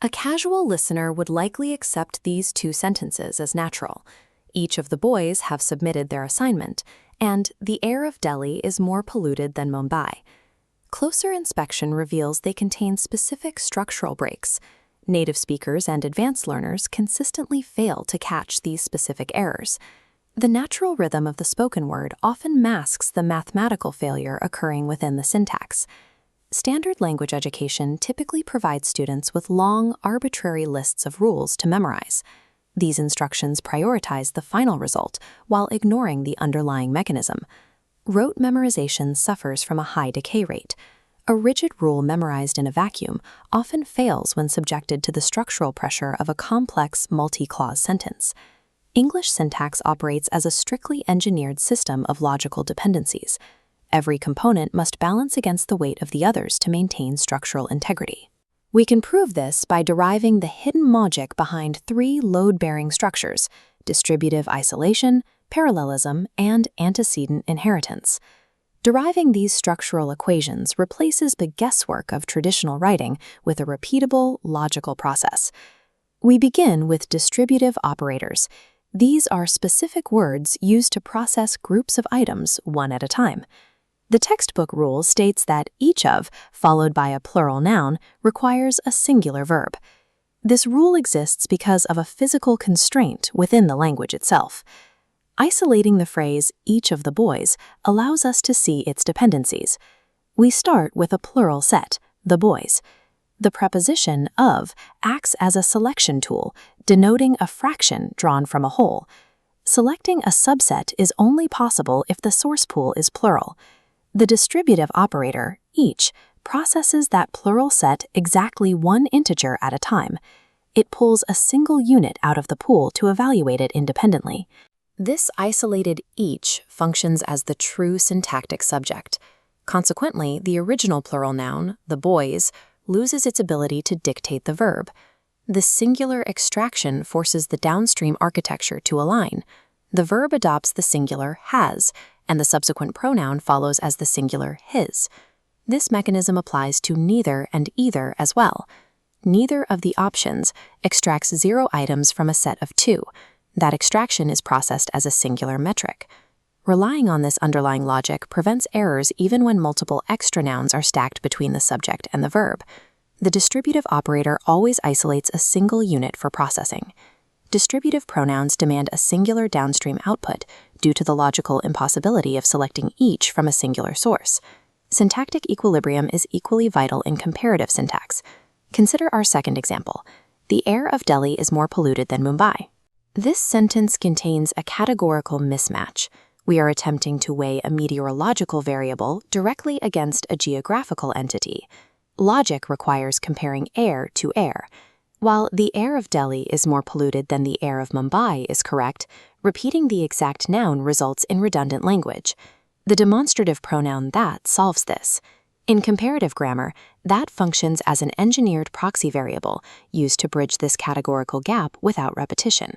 A casual listener would likely accept these two sentences as natural. Each of the boys have submitted their assignment, and the air of Delhi is more polluted than Mumbai. Closer inspection reveals they contain specific structural breaks. Native speakers and advanced learners consistently fail to catch these specific errors. The natural rhythm of the spoken word often masks the mathematical failure occurring within the syntax. Standard language education typically provides students with long, arbitrary lists of rules to memorize. These instructions prioritize the final result while ignoring the underlying mechanism. Rote memorization suffers from a high decay rate. A rigid rule memorized in a vacuum often fails when subjected to the structural pressure of a complex multi-clause sentence. English syntax operates as a strictly engineered system of logical dependencies. Every component must balance against the weight of the others to maintain structural integrity. We can prove this by deriving the hidden logic behind three load-bearing structures: distributive isolation, parallelism, and antecedent inheritance. Deriving these structural equations replaces the guesswork of traditional writing with a repeatable, logical process. We begin with distributive operators. These are specific words used to process groups of items one at a time. The textbook rule states that each of, followed by a plural noun, requires a singular verb. This rule exists because of a physical constraint within the language itself. Isolating the phrase, each of the boys, allows us to see its dependencies. We start with a plural set, the boys. The preposition of acts as a selection tool, denoting a fraction drawn from a whole. Selecting a subset is only possible if the source pool is plural. The distributive operator, each, processes that plural set exactly one integer at a time. It pulls a single unit out of the pool to evaluate it independently. This isolated each functions as the true syntactic subject. Consequently, the original plural noun, the boys, loses its ability to dictate the verb. This singular extraction forces the downstream architecture to align. The verb adopts the singular has, and the subsequent pronoun follows as the singular his. This mechanism applies to neither and either as well. Neither of the options extracts 0 items from a set of 2. That extraction is processed as a singular metric. Relying on this underlying logic prevents errors even when multiple extra nouns are stacked between the subject and the verb. The distributive operator always isolates a single unit for processing. Distributive pronouns demand a singular downstream output due to the logical impossibility of selecting each from a singular source. Syntactic equilibrium is equally vital in comparative syntax. Consider our second example. The air of Delhi is more polluted than Mumbai. This sentence contains a categorical mismatch. We are attempting to weigh a meteorological variable directly against a geographical entity. Logic requires comparing air to air. While the air of Delhi is more polluted than the air of Mumbai is correct, repeating the exact noun results in redundant language. The demonstrative pronoun that solves this. In comparative grammar, that functions as an engineered proxy variable used to bridge this categorical gap without repetition.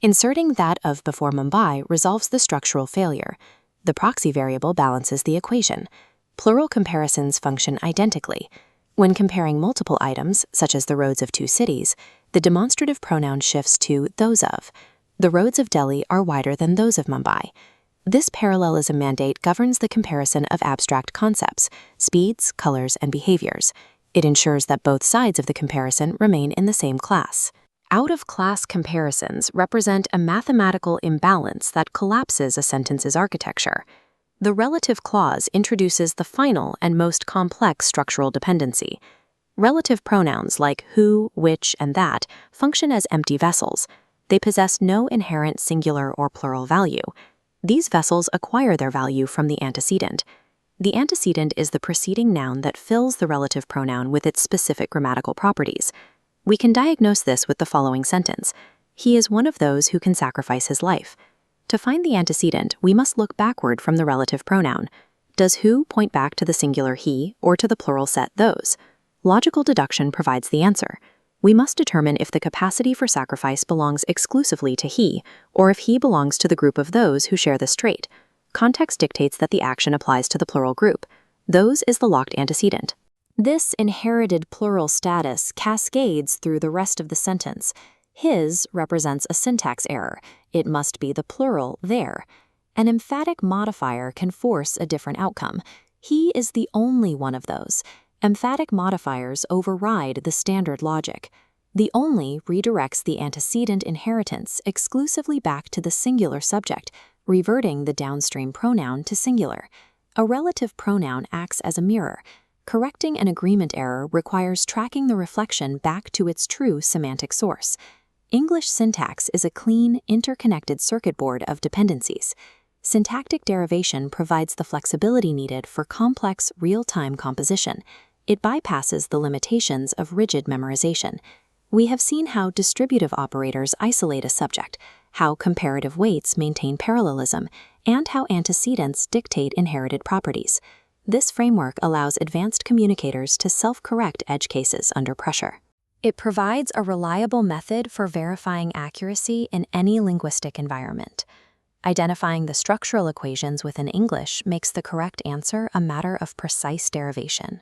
Inserting that of before Mumbai resolves the structural failure. The proxy variable balances the equation. Plural comparisons function identically. When comparing multiple items, such as the roads of 2 cities, the demonstrative pronoun shifts to those of. The roads of Delhi are wider than those of Mumbai. This parallelism mandate governs the comparison of abstract concepts, speeds, colors, and behaviors. It ensures that both sides of the comparison remain in the same class. Out-of-class comparisons represent a mathematical imbalance that collapses a sentence's architecture. The relative clause introduces the final and most complex structural dependency. Relative pronouns like who, which, and that function as empty vessels. They possess no inherent singular or plural value. These vessels acquire their value from the antecedent. The antecedent is the preceding noun that fills the relative pronoun with its specific grammatical properties. We can diagnose this with the following sentence. He is one of those who can sacrifice his life. To find the antecedent, we must look backward from the relative pronoun. Does who point back to the singular he or to the plural set those? Logical deduction provides the answer. We must determine if the capacity for sacrifice belongs exclusively to he, or if he belongs to the group of those who share this trait. Context dictates that the action applies to the plural group. Those is the locked antecedent. This inherited plural status cascades through the rest of the sentence. His represents a syntax error. It must be the plural there. An emphatic modifier can force a different outcome. He is the only one of those. Emphatic modifiers override the standard logic. The only redirects the antecedent inheritance exclusively back to the singular subject, reverting the downstream pronoun to singular. A relative pronoun acts as a mirror. Correcting an agreement error requires tracking the reflection back to its true semantic source. English syntax is a clean, interconnected circuit board of dependencies. Syntactic derivation provides the flexibility needed for complex, real-time composition. It bypasses the limitations of rigid memorization. We have seen how distributive operators isolate a subject, how comparative weights maintain parallelism, and how antecedents dictate inherited properties. This framework allows advanced communicators to self-correct edge cases under pressure. It provides a reliable method for verifying accuracy in any linguistic environment. Identifying the structural equations within English makes the correct answer a matter of precise derivation.